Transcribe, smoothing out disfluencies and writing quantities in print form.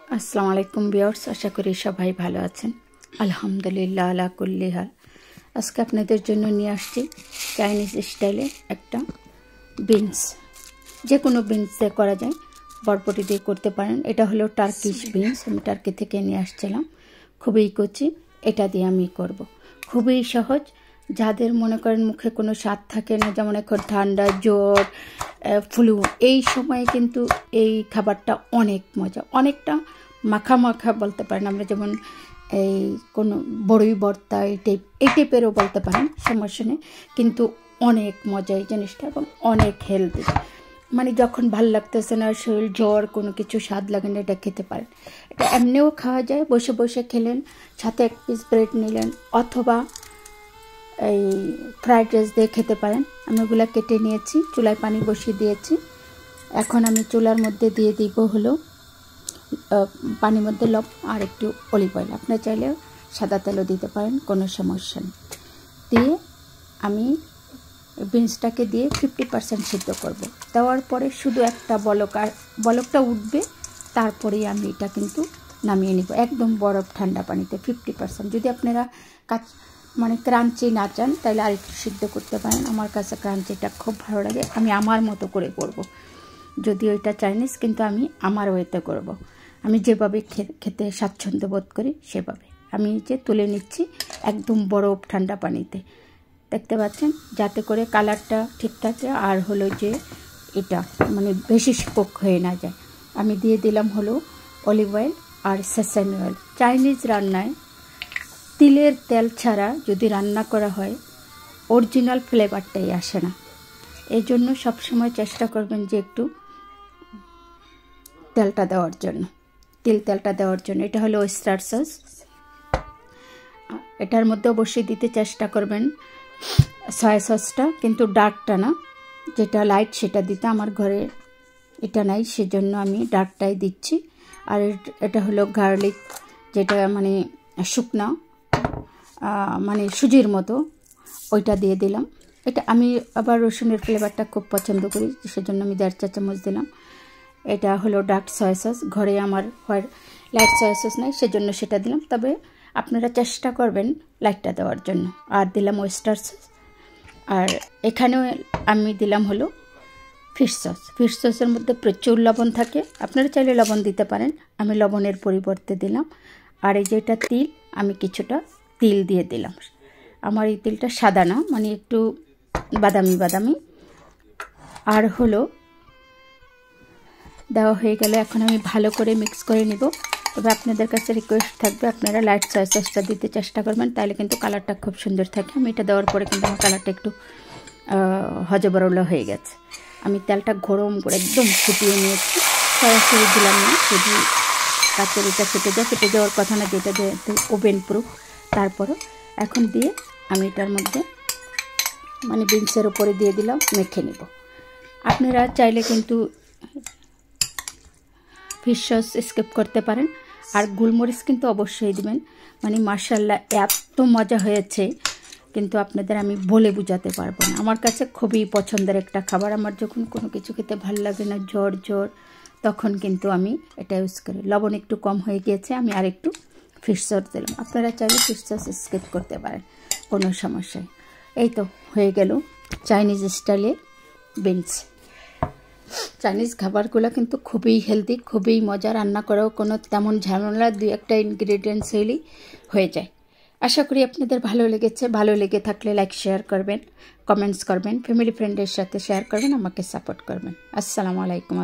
আসসালামু আলাইকুম ভিউয়ার্স, আশা করি সবাই ভালো আছেন। আলহামদুলিল্লাহ আলা কুল্লি হাল। আজকে আপনাদের জন্য নিয়ে আসছি চাইনিজ স্টাইলে একটা বিনস। যে কোনো বিনস দিয়ে করা যায়, বরবটি দিয়ে করতে পারেন। এটা হলো টার্কিশ বিনস, আমি টার্কি থেকে নিয়ে আসছিলাম, খুবই কচি। এটা দিয়ে আমি করব, খুবই সহজ। যাদের মনে করেন মুখে কোনো স্বাদ থাকে না, যেমন এখন ঠান্ডা, জ্বর, ফ্লু, এই সময়ে কিন্তু এই খাবারটা অনেক মজা, অনেকটা মাখা মাখা বলতে পারেন আমরা, যেমন এই কোনো বড়ই ভর্তা এই টাইপেরও বলতে পারেন, সমস্যা নেই। কিন্তু অনেক মজা এই জিনিসটা এবং অনেক হেলদি। মানে যখন ভাল লাগতেছে না, শরীর জ্বর, কোনো কিছু স্বাদ লাগে না, এটা খেতে পারেন। এটা এমনিও খাওয়া যায়, বসে বসে খেলেন, সাথে এক পিস ব্রেড নিলেন, অথবা এই ফ্রাইড রাইস দিয়ে খেতে পারেন। আমি ওগুলো কেটে নিয়েছি, চুলায় পানি বসিয়ে দিয়েছি। এখন আমি চুলার মধ্যে দিয়ে দিব হলো পানির মধ্যে আর একটু অলিভ অয়েল, আপনার চাইলে সাদা তেলও দিতে পারেন, কোনো সমস্যা নেই। দিয়ে আমি বিনসটাকে দিয়ে 50% সিদ্ধ করব। দেওয়ার পরে শুধু একটা বলকটা উঠবে, তারপরেই আমি এটা কিন্তু নামিয়ে নিব একদম বরফ ঠান্ডা পানিতে 50%। যদি আপনারা মানে ক্রাঞ্চি না চান, তাহলে আরেকটু সিদ্ধ করতে পারেন। আমার কাছে ক্রাঞ্চিটা খুব ভালো লাগে, আমি আমার মতো করে করব। যদিও এটা চাইনিজ, কিন্তু আমি আমার ওয়েতে করব। আমি যেভাবে খেতে স্বাচ্ছন্দ্য বোধ করি সেভাবে আমি যে তুলে নিচ্ছি একদম বরফ ঠান্ডা পানিতে, দেখতে পাচ্ছেন, যাতে করে কালারটা ঠিক থাকে আর হলো যে এটা মানে বেশি কুক হয়ে না যায়। আমি দিয়ে দিলাম হলো অলিভ অয়েল আর সেসামি অয়েল। চাইনিজ রান্নায় তিলের তেল ছাড়া যদি রান্না করা হয়, অরিজিনাল ফ্লেভারটাই আসে না। এই জন্য সবসময় চেষ্টা করবেন যে একটু তেলটা দেওয়ার জন্য, তেলটা দেওয়ার জন্য। এটা হলো ওয়েস্টার সস, এটার মধ্যে অবশ্যই দিতে চেষ্টা করবেন সয়া সসটা, কিন্তু ডার্কটা না, যেটা লাইট সেটা দিতে। আমার ঘরে এটা নাই, সেজন্য আমি ডার্কটাই দিচ্ছি। আর এটা হলো গার্লিক, যেটা মানে শুকনা, মানে সুজির মতো, ওইটা দিয়ে দিলাম। এটা আমি আবার রসুনের ফ্লেভারটা খুব পছন্দ করি, সেজন্য আমি 1.5 চা চামচ দিলাম। এটা হলো ডার্ক সয়া সস, ঘরে আমার লাইট সয়া সস নাই, সেজন্য সেটা দিলাম। তবে আপনারা চেষ্টা করবেন লাইটটা দেওয়ার জন্য। আর দিলাম ওয়েস্টার সস, আর এখানেও আমি দিলাম হলো ফিশ সস। ফিশ সসের মধ্যে প্রচুর লবণ থাকে, আপনারা চাইলে লবণ দিতে পারেন, আমি লবণের পরিবর্তে দিলাম। আর এই যেটা তিল, আমি কিছুটা তিল দিয়ে দিলাম। আমার এই তিলটা সাদা না, মানে একটু বাদামি বাদামি। আর হলো দেওয়া হয়ে গেল। এখন আমি ভালো করে মিক্স করে নিব। তবে আপনাদের কাছে রিকোয়েস্ট থাকবে, আপনারা লাইট সয়া সসটা দিতে চেষ্টা করবেন, তাহলে কিন্তু কালারটা খুব সুন্দর থাকে। আমি এটা দেওয়ার পরে কিন্তু আমার কালারটা একটু হজবরলা হয়ে গেছে। আমি তেলটা গরম করে একদম ফুটিয়ে নিয়েছি, সরাসরি দিলাম না, যদি কাঁচারিটা ফেটে যাওয়ার কথা না, যেটা যেহেতু ওভেন প্রুফ। তারপরও এখন দিয়ে আমি এটার মধ্যে মানে বিনসের উপরে দিয়ে দিলাম, মেখে নিব। আপনারা চাইলে কিন্তু ফিশ সস স্কিপ করতে পারেন, আর গোলমরিচ কিন্তু অবশ্যই দিবেন। মানে মাশাআল্লাহ এত মজা হয়েছে, কিন্তু আপনাদের আমি বলে বোঝাতে পারবো না। আমার কাছে খুবই পছন্দের একটা খাবার। আমার যখন কোনো কিছু খেতে ভালো লাগে না, জ্বর, তখন কিন্তু আমি এটা ইউজ করি। লবণ একটু কম হয়ে গিয়েছে, আমি আর একটু ফিশ সস দিলাম। আপনারা চাইলে ফিশ সস স্কিপ করতে পারেন, কোনো সমস্যায়। এই তো হয়ে গেল চাইনিজ স্টাইলে বিনস। চাইনিজ খাবারগুলো কিন্তু খুবই হেলদি, খুবই মজা, রান্না করাও কোনো তেমন ঝামেলা, 2-1টা ইনগ্রিডিয়েন্টস হলেই হয়ে যায়। আশা করি আপনাদের ভালো লেগেছে। ভালো লেগে থাকলে লাইক শেয়ার করবেন, কমেন্টস করবেন, ফ্যামিলি ফ্রেন্ডের সাথে শেয়ার করবেন, আমাকে সাপোর্ট করবেন। আসসালামু আলাইকুম।